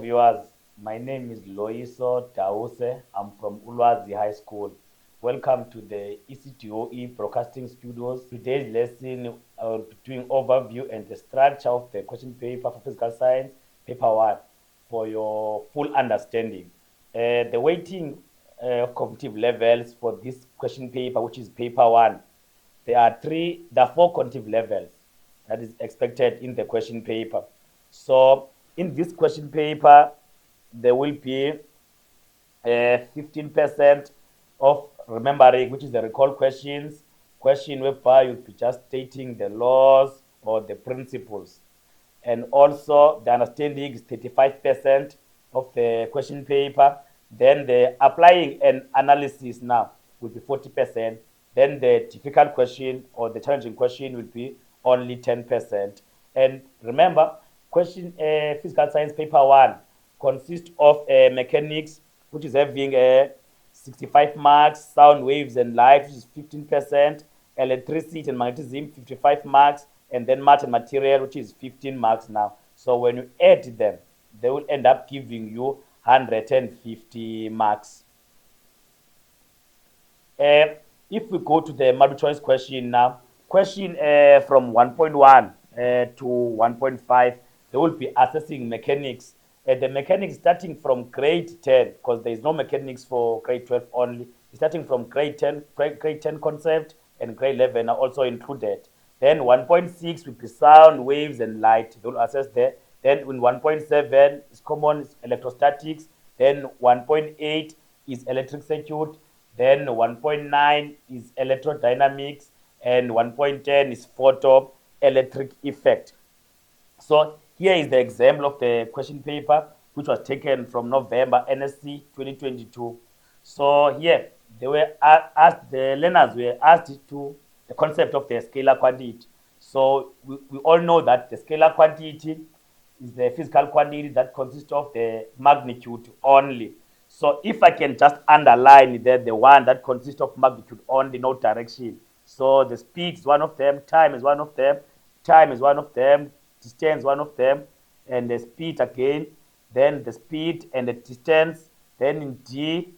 viewers. My name is Loiso Tause. I'm from Ulwazi High School. Welcome to the ECTOE Broadcasting Studios. Today's lesson, I will be doing overview and the structure of the question paper for physical science, paper 1, for your full understanding. The weighting of cognitive levels for this question paper, which is paper 1, there are four cognitive levels that is expected in the question paper. So in this question paper, there will be 15% of remembering, which is the recall questions, question whereby you'll be just stating the laws or the principles. And also the understanding is 35% of the question paper. Then the applying and analysis now will be 40%. Then the difficult question or the challenging question will be only 10%. And remember, question physical science paper 1 consists of mechanics, which is having 65 marks, sound waves and light, which is 15%, electricity and magnetism, 55 marks, and then math and material, which is 15 marks now. So when you add them, they will end up giving you 150 marks. If we go to the multiple choice question now, question from 1.1 to 1.5, they will be assessing mechanics. The mechanics starting from grade 10, because there is no mechanics for grade 12 only. Starting from grade 10, grade 10 concept and grade 11 are also included. Then 1.6 will be sound, waves, and light. They will assess there. Then in 1.7 is common is electrostatics. Then 1.8 is electric circuit. Then 1.9 is electrodynamics. And 1.10 is photoelectric effect. So here is the example of the question paper, which was taken from November NSC 2022. So here they were asked, the learners were asked to the concept of the scalar quantity. So we all know that the scalar quantity is the physical quantity that consists of the magnitude only. So if I can just underline there the one that consists of magnitude only, no direction. So the speed is one of them, time is one of them, time is one of them, distance one of them, and the speed again, then the speed and the distance, then in D,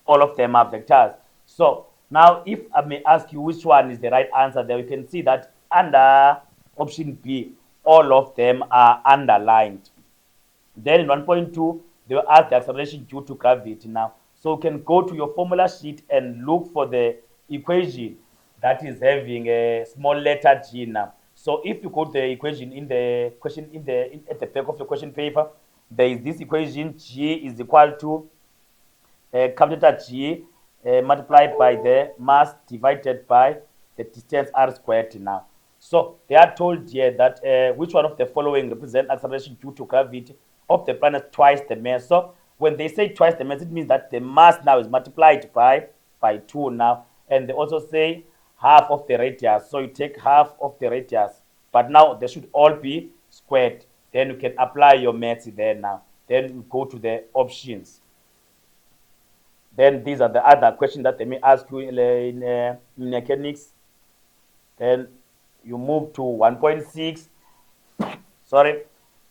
all of them are vectors. So now if I may ask you which one is the right answer, there you can see that under option B, all of them are underlined. Then in 1.2, they will ask the acceleration due to gravity now. So you can go to your formula sheet and look for the equation that is having a small letter G now. So if you go to the equation in the question at the back of the question paper, there is this equation G is equal to capital G multiplied by the mass divided by the distance r squared now. So they are told here that which one of the following represent acceleration due to gravity of the planet twice the mass. So when they say twice the mass, it means that the mass now is multiplied by 2 now. And they also say half of the radius. So you take half of the radius. But now they should all be squared. Then you can apply your maths there now. Then you go to the options. Then these are the other questions that they may ask you in mechanics. Then you move to 1.6. Sorry,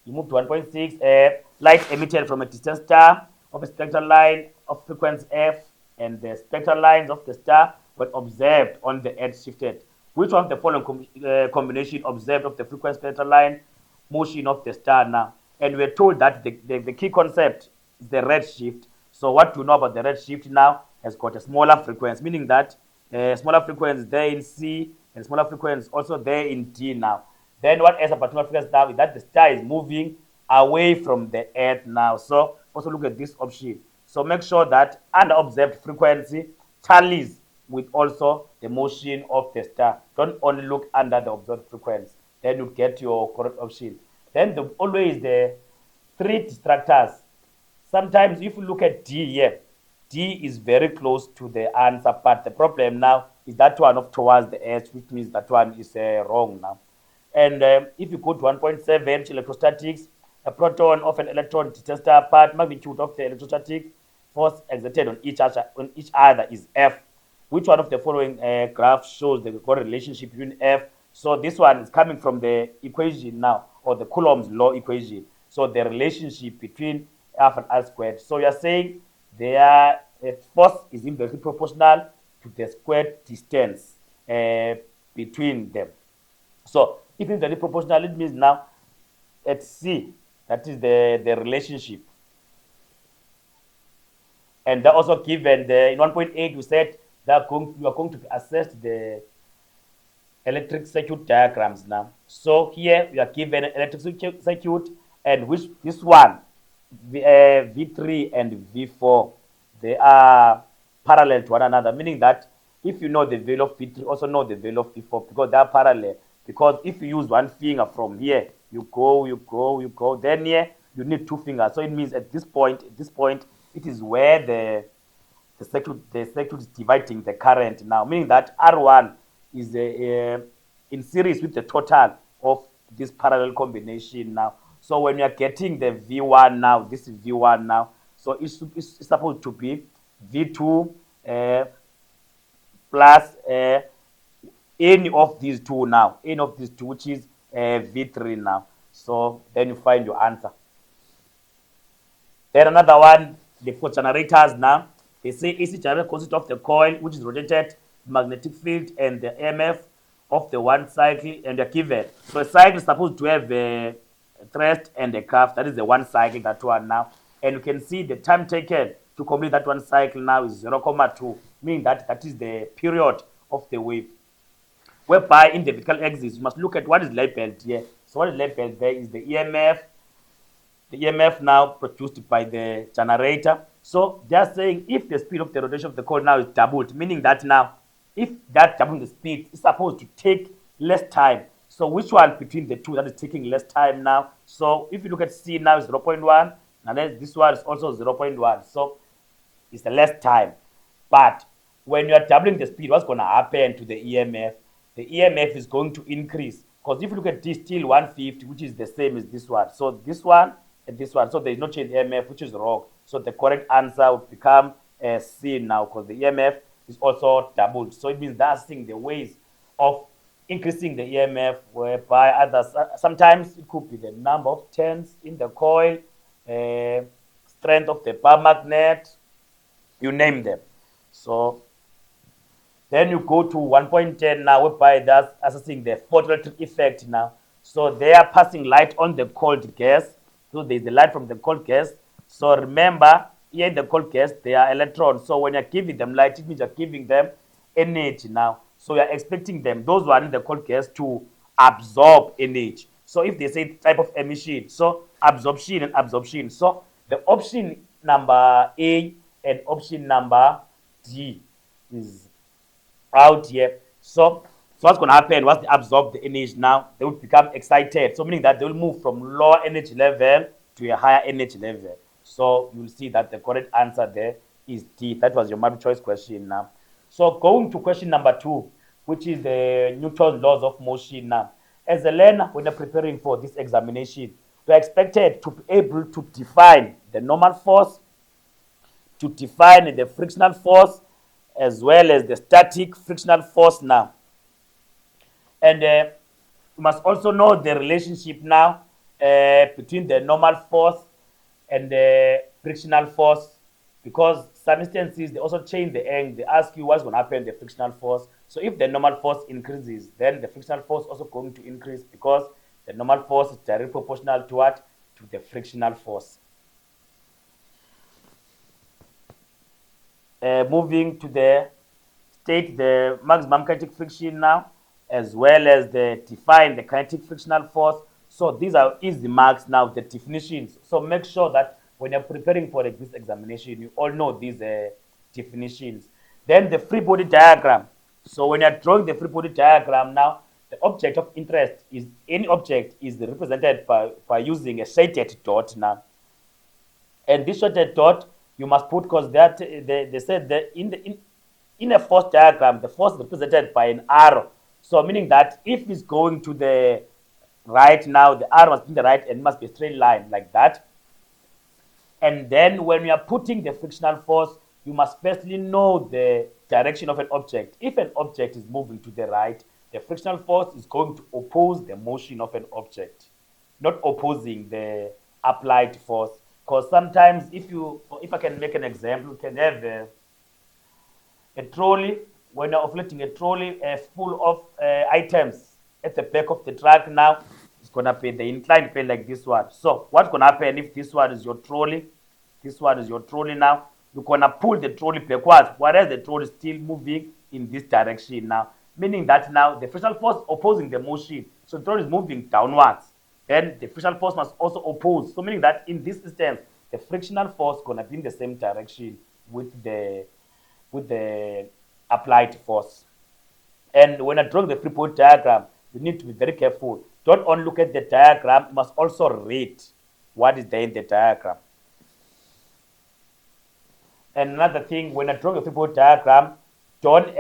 you move to 1.6. Light emitted from a distant star of a spectral line of frequency f, and the spectral lines of the star were observed on the edge shifted. Which one of the following combination observed of the frequency spectral line motion of the star now? And we're told that the key concept is the redshift. So what to know about the redshift now has got a smaller frequency, meaning that smaller frequency there in C and smaller frequency also there in D now. Then what else about smaller frequency now is that the star is moving away from the earth now. So also look at this option. So make sure that under observed frequency tallies with also the motion of the star. Don't only look under the observed frequency. Then you get your correct option. Then always the three distractors. Sometimes if you look at D here, D is very close to the answer, but the problem now is that one of towards the edge, which means that one is wrong now. And if you go to 1.7, electrostatics, a proton of an electron distance apart, magnitude of the electrostatic force exerted on each other is F. Which one of the following graph shows the correlationship between F? So this one is coming from the equation now, or the Coulomb's law equation. So the relationship between F and R squared. So you're saying their force is inversely proportional to the squared distance between them. So if inversely proportional, it means now at C, that is the relationship. And that also given in 1.8, we said that you are going to assess the electric circuit diagrams now. So here we are given an electric circuit, and which this one, V3 and V4, they are parallel to one another, meaning that if you know the value of V3, also know the value of V4 because they are parallel. Because if you use one finger from here, you go, then here you need two fingers. So it means at this point, it is where the circuit is dividing the current now, meaning that R1 is in series with the total of this parallel combination now. So when you are getting the V1 now, this is V1 now. So it's supposed to be V2 plus any of these two now, which is V3 now. So then you find your answer. Then another one, the for generators now, they say AC generator consists of the coil, which is rotated, magnetic field, and the EMF of the one cycle, and they're given. So a cycle is supposed to have a thrust and a curve. That is the one cycle, that one now. And you can see the time taken to complete that one cycle now is 0,2, meaning that is the period of the wave. Whereby in the vertical axis, you must look at what is labeled here. So what is labeled there is the EMF now produced by the generator. So they are saying if the speed of the rotation of the coil now is doubled, meaning that now if that doubling the speed is supposed to take less time. So which one between the two that is taking less time now? So if you look at C now is 0.1, and then this one is also 0.1. So it's the less time. But when you are doubling the speed, what's going to happen to the EMF? The EMF is going to increase. Because if you look at this, still 150, which is the same as this one. So this one and this one. So there is no change in EMF, which is wrong. So the correct answer would become C now, because the EMF is also doubled. So it means that's the ways of increasing the EMF, whereby others sometimes it could be the number of turns in the coil, strength of the bar magnet, you name them. So then you go to 1.10 now, whereby that's assessing the photoelectric effect now. So they are passing light on the cold gas. So there's the light from the cold gas. So remember, here in the cold gas, they are electrons. So when you're giving them light, it means you're giving them energy now. So you're expecting them, those who are in the cold gas, to absorb energy. So if they say type of emission, so absorption and absorption. So the option number A and option number D is out here. So what's going to happen? Once they absorb the energy now, they will become excited. So meaning that they will move from lower energy level to a higher energy level. So you'll see that the correct answer there is D. That was your multiple choice question now. So going to question number 2, which is the Newton's laws of motion now. As a learner, when you're preparing for this examination, you're expected to be able to define the normal force, to define the frictional force, as well as the static frictional force now. And you must also know the relationship now between the normal force and the frictional force, because some instances they also change the angle. They ask you what's going to happen to the frictional force. So if the normal force increases, then the frictional force also going to increase, because the normal force is directly proportional to what? To the frictional force. Moving to the state the maximum kinetic friction now, as well as define the kinetic frictional force. So these are easy marks now, the definitions. So make sure that when you're preparing for this examination, you all know these definitions. Then the free body diagram. So when you're drawing the free body diagram now, the object of interest is any object is represented by using a shaded dot now. And this shaded dot you must put, because that they said that in a force diagram, the force is represented by an arrow. So meaning that if it's going to the right now, the arrow must be in the right and it must be a straight line like that. And then when you are putting the frictional force, you must firstly know the direction of an object. If an object is moving to the right, the frictional force is going to oppose the motion of an object, not opposing the applied force. Because sometimes if I can make an example, you can have a trolley. When you're offloading a trolley full of items at the back of the truck now, it's going to be the inclined plane like this one. So what's going to happen if this one is your trolley? This one is your trolley now. You're going to pull the trolley backwards, whereas the trolley is still moving in this direction now. Meaning that now the frictional force opposing the motion. So the trolley is moving downwards. Then the frictional force must also oppose. So meaning that in this instance, the frictional force is going to be in the same direction with the applied force. And when I draw the free body diagram, you need to be very careful. Don't only look at the diagram, you must also read what is there in the diagram. And another thing, when I draw the free body diagram, don't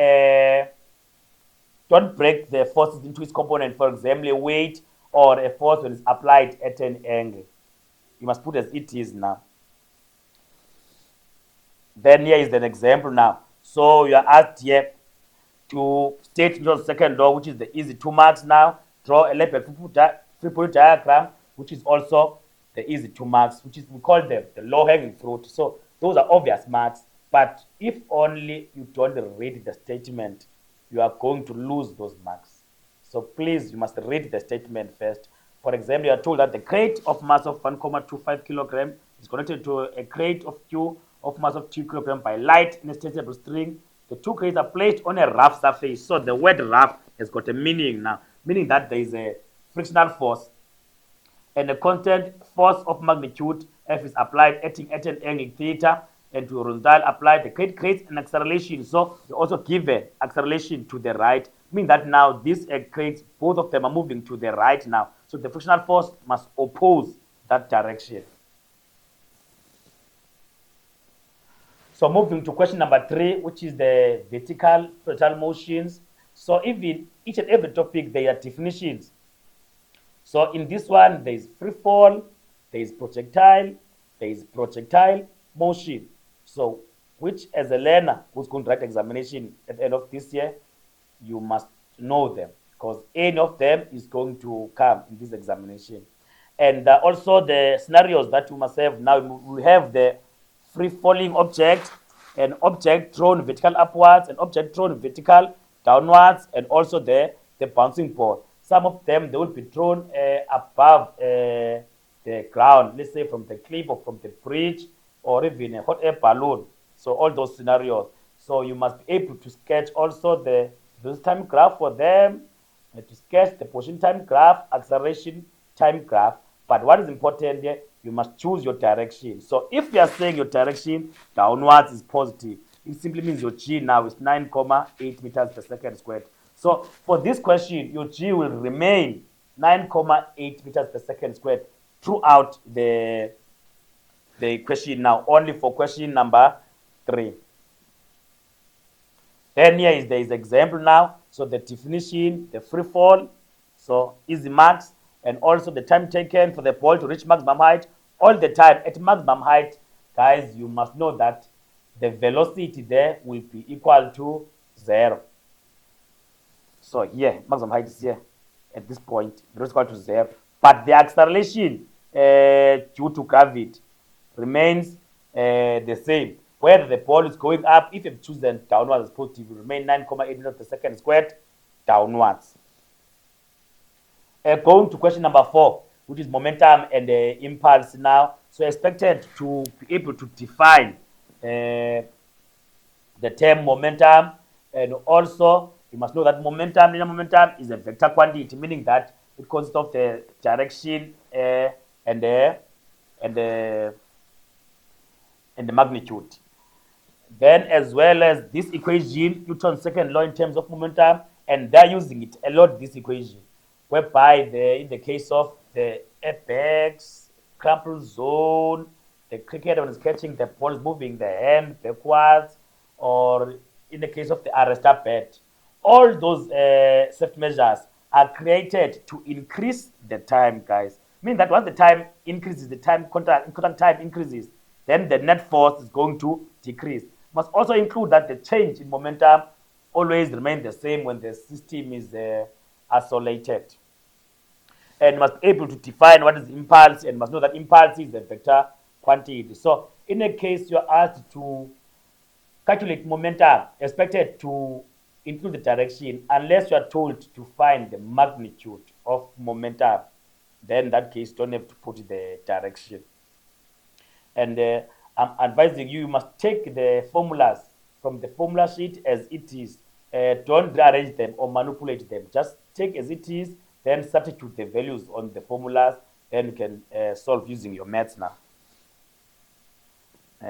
break the forces into its component. For example, a weight or a force when it's applied at an angle. You must put as it is now. Then here is an example now. So you are asked here to state Newton's second law, which is the easy 2 marks now. Draw a left free body diagram, which is also the easy 2 marks, which is we call them the low hanging fruit. So those are obvious marks, but if only you don't read the statement, you are going to lose those marks. So please, you must read the statement first. For example, you are told that the crate of mass of 1.25 kilogram is connected to a crate of Q of mass of 2 kilogram by light in a stable string. The two crates are placed on a rough surface. So the word rough has got a meaning now, meaning that there is a frictional force and a constant force of magnitude F is applied acting at an angle theta, and to horizontal applied, the crate creates an acceleration. So you also give an acceleration to the right, meaning that now these crates, both of them are moving to the right now. So the frictional force must oppose that direction. So moving to question number 3, which is the vertical projectile motions. So even each and every topic, there are definitions. So in this one, there is free fall, there is projectile motion. So which as a learner who's going to write examination at the end of this year, you must know them, because any of them is going to come in this examination. And also the scenarios that you must have now, we have the free falling object, an object thrown vertical upwards, an object thrown vertical downwards, and also the bouncing ball. Some of them, they will be thrown above the ground, let's say from the cliff or from the bridge or even a hot air balloon. So all those scenarios. So you must be able to sketch also the velocity time graph for them, and to sketch the position time graph, acceleration time graph. But what is important here, you must choose your direction. So if you are saying your direction downwards is positive, it simply means your G now is 9.8 meters per second squared. So for this question, your G will remain 9.8 meters per second squared throughout the question now, only for question number 3. Then here is the example now. So the definition, the free fall, so easy marks, and also the time taken for the ball to reach maximum height. All the time at maximum height, guys, you must know that the velocity there will be equal to 0. So here, maximum height is here at this point, it is equal to 0. But the acceleration due to gravity remains the same. Where the ball is going up, if you choose the downwards as positive, it will remain 9.8 meters per second squared downwards. Going to question number 4, which is momentum and impulse now. So expected to be able to define the term momentum, and also you must know that linear momentum is a vector quantity, meaning that it consists of the direction and the magnitude. Then as well as this equation, Newton's second law in terms of momentum, and they're using it a lot, this equation, whereby in the case of the apex, crumple zone, the cricketer when is catching the ball is moving the hand backwards, or in the case of the arrestor bat, all those safety measures are created to increase the time, guys. Meaning that once the time increases, the contact time increases, then the net force is going to decrease. Must also include that the change in momentum always remains the same when the system is isolated. and must be able to define what is impulse and must know that impulse is a vector quantity. So in a case you're asked to calculate momentum expected to include the direction unless you are told to find the magnitude of momentum, then in that case don't have to put the direction. And I'm advising you, you must take the formulas from the formula sheet as it is. Don't rearrange them or manipulate them. Just take as it is, then substitute the values on the formulas, then you can solve using your maths now.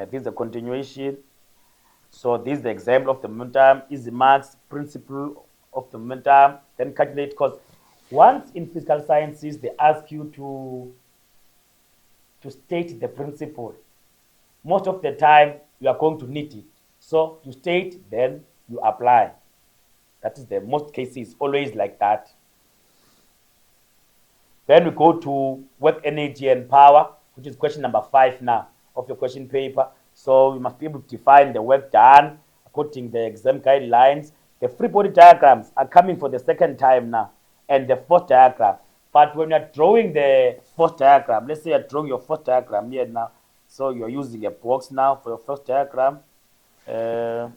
This is a continuation. So this is the example of the momentum, easy maths, principle of the momentum, then calculate, because once in physical sciences they ask you to state the principle, most of the time you are going to need it. So you state, then you apply. That is the most cases, always like that. Then we go to work, energy, and power, which is question number 5 now of your question paper. So you must be able to define the work done according to the exam guidelines. The free body diagrams are coming for the second time now, and the first diagram. But when you're drawing the first diagram, let's say you're drawing your first diagram here now. So you're using a box now for your first diagram. You're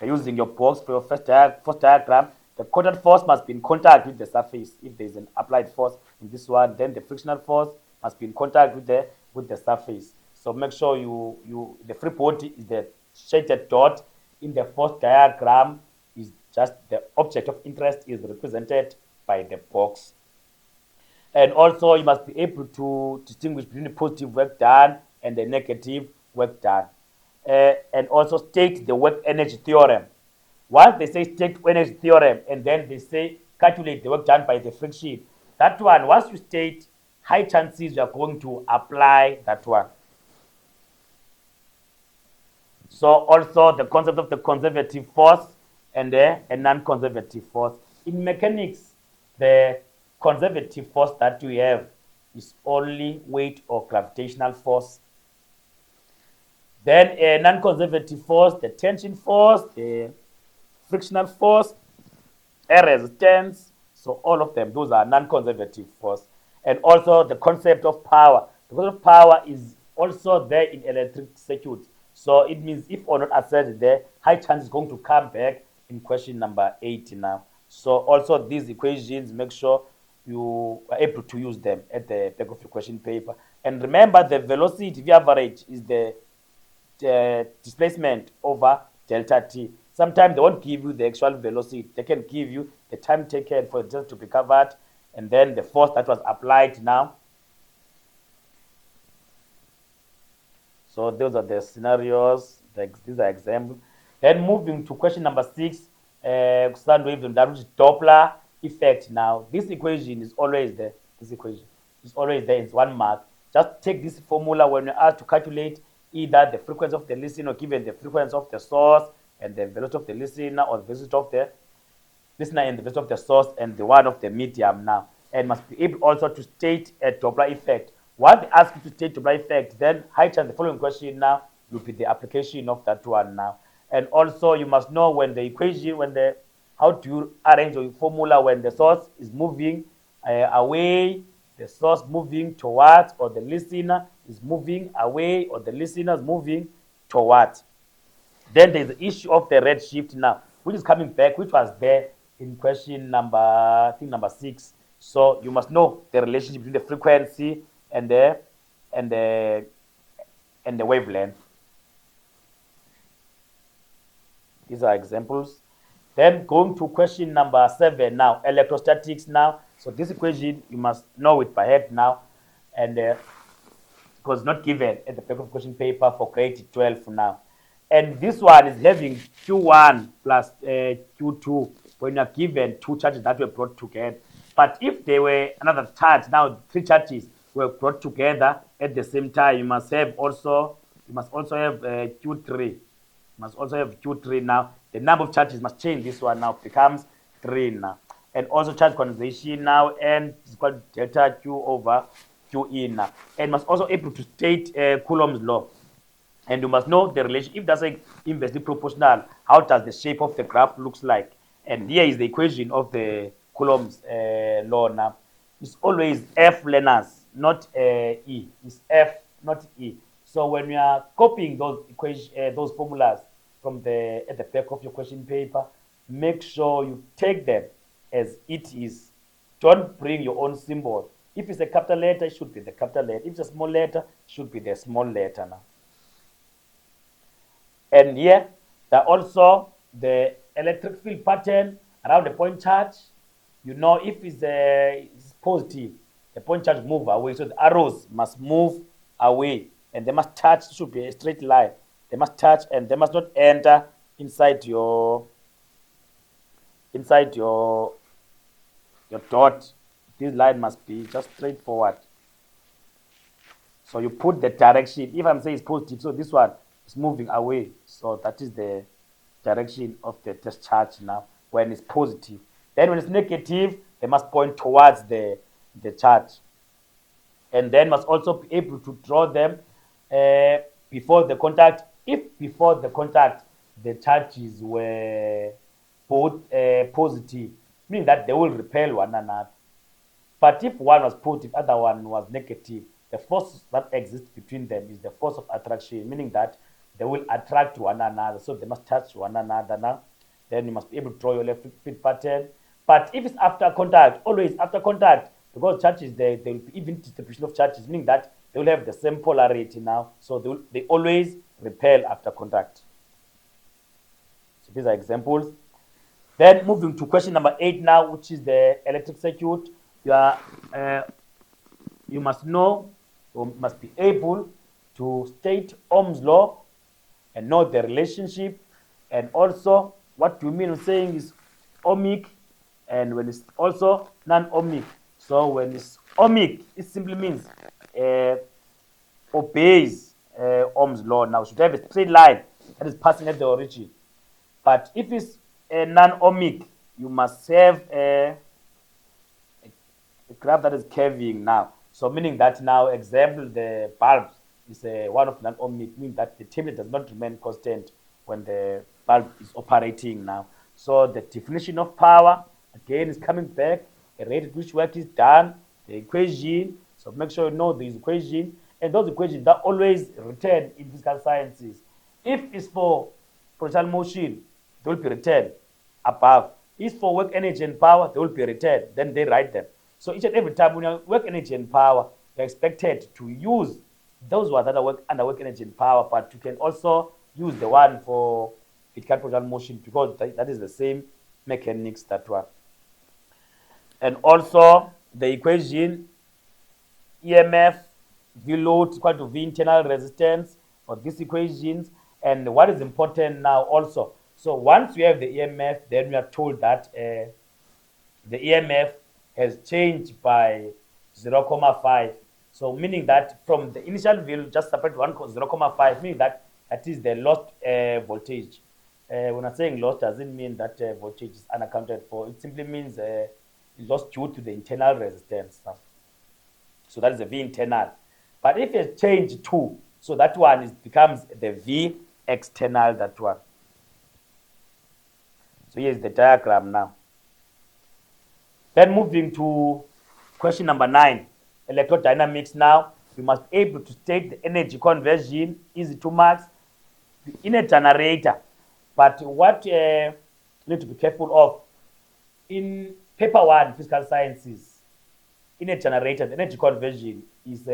using your box for your first diagram. The contact force must be in contact with the surface. If there is an applied force in this one, then the frictional force must be in contact with the surface. So make sure the free body is the shaded dot in the first diagram, is just the object of interest is represented by the box. And also you must be able to distinguish between the positive work done and the negative work done. And also state the work energy theorem. Once they say state energy theorem and then they say calculate the work done by the friction, that one, once you state, high chances you are going to apply that one. So also the concept of the conservative force and a non-conservative force. In mechanics, the conservative force that we have is only weight or gravitational force. Then a non-conservative force, the tension force, the frictional force, air resistance. So all of them, those are non-conservative force. And also the concept of power. The concept of power is also there in electric circuits. So it means if or not asserted there, high chance is going to come back in question number 8 now. So also these equations, make sure you are able to use them at the back of your question paper. And remember, the velocity V average is the displacement over delta t. Sometimes they won't give you the actual velocity. They can give you the time taken for the distance to be covered and then the force that was applied now. So those are the scenarios. These are examples. Then moving to question number 6, sound waves and Doppler effect. Now this equation is always there. This equation is always there. It's 1 mark. Just take this formula when you're asked to calculate either the frequency of the listener or given the frequency of the source and the velocity of the listener, or the velocity of the listener and the velocity of the source and the one of the medium now. And must be able also to state a Doppler effect. Once they ask you to state Doppler effect, then high chance the following question now will be the application of that one now. And also you must know when the equation, how do you arrange your formula when the source is moving away, the source moving towards, or the listener is moving away, or the listener is moving towards. Then there's the issue of the redshift now, which is coming back, which was there in question number, I think number 6. So you must know the relationship between the frequency and the wavelength. These are examples. Then going to question number 7 now, electrostatics now. So this equation you must know it by head now, and it was not given at the back of question paper for grade 12 now. And this one is having Q1 plus Q2 when you are given 2 charges that were brought together. But if there were another charge, now 3 charges were brought together at the same time, you must also have Q3. You must also have Q3 now. The number of charges must change. This one now becomes 3 now. And also charge condensation now, and it's called delta Q over Q in now. And must also able to state Coulomb's law. And you must know the relation. If that's inversely proportional, how does the shape of the graph looks like? And here is the equation of the Coulomb's law now, it's always F learners, not E. It's F, not E. So when you are copying those those formulas from at the back of your question paper, make sure you take them as it is. Don't bring your own symbol. If it's a capital letter, it should be the capital letter. If it's a small letter, it should be the small letter now. And here, there are also the electric field pattern around the point charge. You know, if it's positive, the point charge move away. So the arrows must move away, and they must touch. It should be a straight line. They must touch, and they must not enter inside your dot. This line must be just straightforward. So you put the direction. If I'm saying it's positive, so this one is moving away. So that is the direction of the test charge now when it's positive. Then when it's negative, they must point towards the charge. And then must also be able to draw them before the contact. If before the contact, the charges were both positive, meaning that they will repel one another. But if one was positive, other one was negative, the force that exists between them is the force of attraction, meaning that they will attract one another. So they must touch one another now. Then you must be able to draw your electric field pattern. But if it's after contact, always after contact, because charges, there will be even distribution of charges, meaning that they will have the same polarity now. So they always repel after contact. So these are examples. Then moving to question number 8 now, which is the electric circuit. You must know, or must be able to state Ohm's law and know the relationship, and also what we mean saying is ohmic, and when it's also non-ohmic. So when it's ohmic, it simply means obeys Ohm's law. Now, should have a straight line that is passing at the origin. But if it's a non-ohmic, you must have a graph that is curving now. So meaning that now, example, the bulb is one of non-ohmic, meaning that the temperature does not remain constant when the bulb is operating now. So the definition of power, again, is coming back, a rate at which work is done, the equation. So make sure you know these equations, and those equations that always return in physical sciences. If it's for potential motion, they will be returned above. If for work, energy, and power, they will be returned. Then they write them. So each and every time when you work, energy, and power, you're expected to use those ones that are under work, energy, and power, but you can also use the one for vertical potential motion, because that is the same mechanics, that one. And also the equation EMF V load is equal to V internal resistance for these equations. And what is important now also, so once you have the EMF, then we are told that the EMF has changed by 0.5. So meaning that from the initial value, just separate 0.5, meaning that is the lost voltage. When I'm saying lost, doesn't mean that voltage is unaccounted for. It simply means lost due to the internal resistance. So that is the V internal. But if it's changed to, so that one becomes the V external, that one. So here's the diagram now. Then moving to question number 9, electrodynamics now. You must be able to state the energy conversion, easy to marks, in a generator. But what you need to be careful of, in paper 1, physical sciences, in a generator, the energy conversion is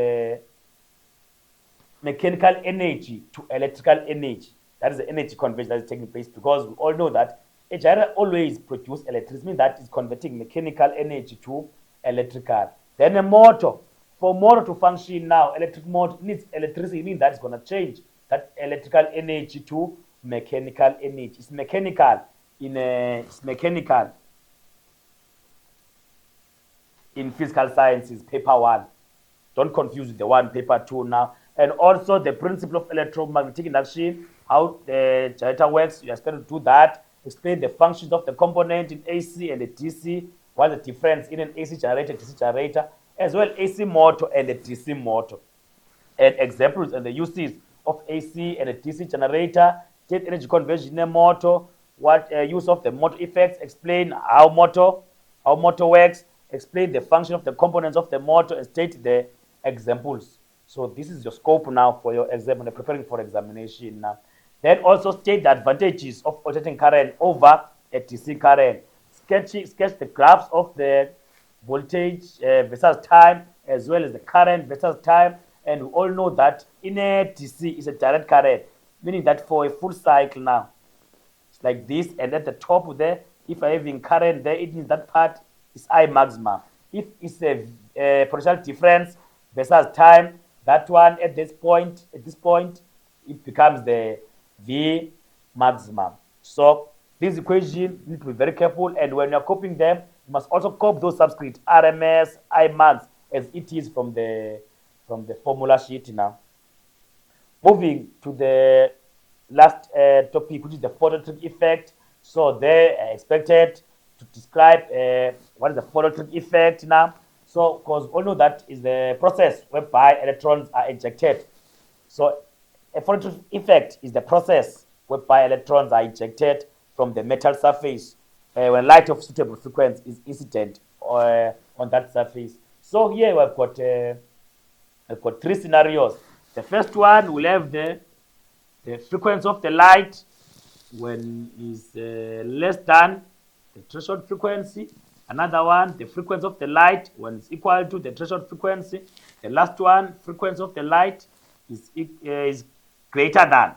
mechanical energy to electrical energy. That is the energy conversion that is taking place, because we all know that a generator always produces electricity, meaning that is converting mechanical energy to electrical. Then a motor, for motor to function now, electric motor needs electricity, meaning that is going to change that electrical energy to mechanical energy. It's mechanical in physical sciences, paper 1. Don't confuse with the one paper 2 now. And also the principle of electromagnetic induction, how the generator works. You are supposed to do that. Explain the functions of the component in AC and the DC. What's the difference in an AC generator, DC generator, as well AC motor and the DC motor. And examples and the uses of AC and a DC generator, state energy conversion in a motor, what use of the motor effects, explain how motor how motor works, explain the function of the components of the motor, and state the examples. So this is your scope now for your exam when you're preparing for examination now. Then also state the advantages of alternating current over a DC current. Sketch the graphs of the voltage versus time, as well as the current versus time. And we all know that in a DC is a direct current, meaning that for a full cycle now, it's like this, and at the top there, if I have in current there, it means that part is I maximum. If it's a potential difference versus time, that one at this point, it becomes the V maximum. So this equation, you need to be very careful, and when you're copying them, you must also copy those subscript RMS, I max, as it is from the formula sheet now. Moving to the last topic, which is the photoelectric effect. So they are expected to describe what is the photoelectric effect now. So, because all know that is the process whereby electrons are ejected. So, a photoelectric effect is the process whereby electrons are ejected from the metal surface when light of suitable frequency is incident on that surface. So here we've got three scenarios. The first one will have the frequency of the light when is less than the threshold frequency. Another one, the frequency of the light when it's equal to the threshold frequency. The last one, frequency of the light is greater than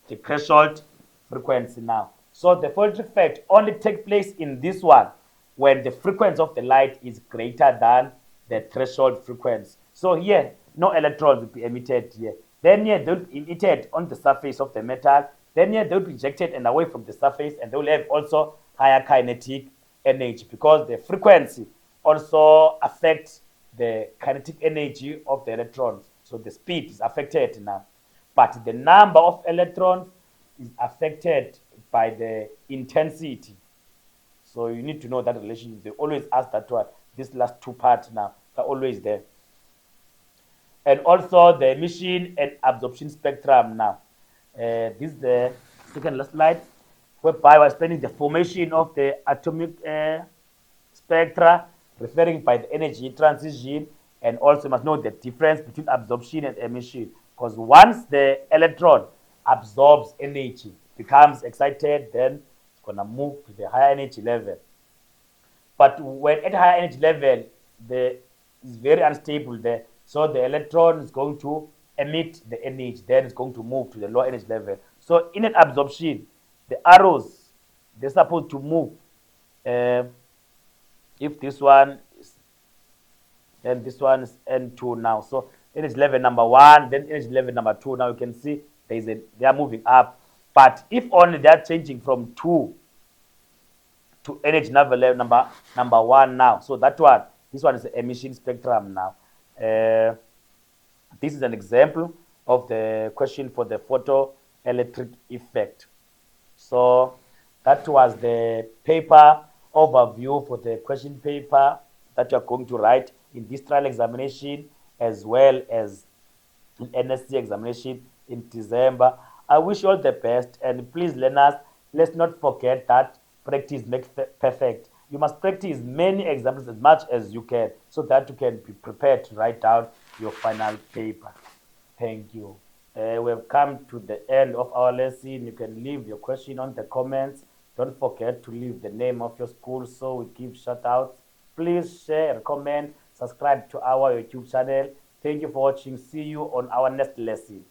the threshold frequency now. So the photoelectric effect only takes place in this one when the frequency of the light is greater than the threshold frequency. So here, no electrons will be emitted here. Then here, they will be emitted on the surface of the metal. Then here, they will be ejected and away from the surface, and they will have also higher kinetic energy because the frequency also affects the kinetic energy of the electrons. So the speed is affected now. But the number of electrons is affected by the intensity. So you need to know that relationship. They always ask that one. These last two parts now are always there. And also the emission and absorption spectrum now. This is the second last slide, whereby we're explaining the formation of the atomic spectra, referring by the energy transition, and also must know the difference between absorption and emission. Because once the electron absorbs energy, becomes excited, then it's gonna move to the higher energy level. But when at higher energy level, the is very unstable there. So the electron is going to emit the energy, then it's going to move to the lower energy level. So in an absorption, the arrows they're supposed to move. If this one is, then this one is N2 now. So energy level number one, then energy level number two. Now you can see they are moving up. But if only they are changing from two to energy level number one now. So that one, this one is the emission spectrum now. This is an example of the question for the photoelectric effect. So that was the paper overview for the question paper that you are going to write in this trial examination as well as in NSC examination in December. I wish you all the best, and please learners, let's not forget that practice makes perfect. You must practice many examples as much as you can so that you can be prepared to write down your final paper. Thank you. We have come to the end of our lesson. You can leave your question on the comments. Don't forget to leave the name of your school so we give shout outs. Please share, comment, subscribe to our YouTube channel. Thank you for watching. See you on our next lesson.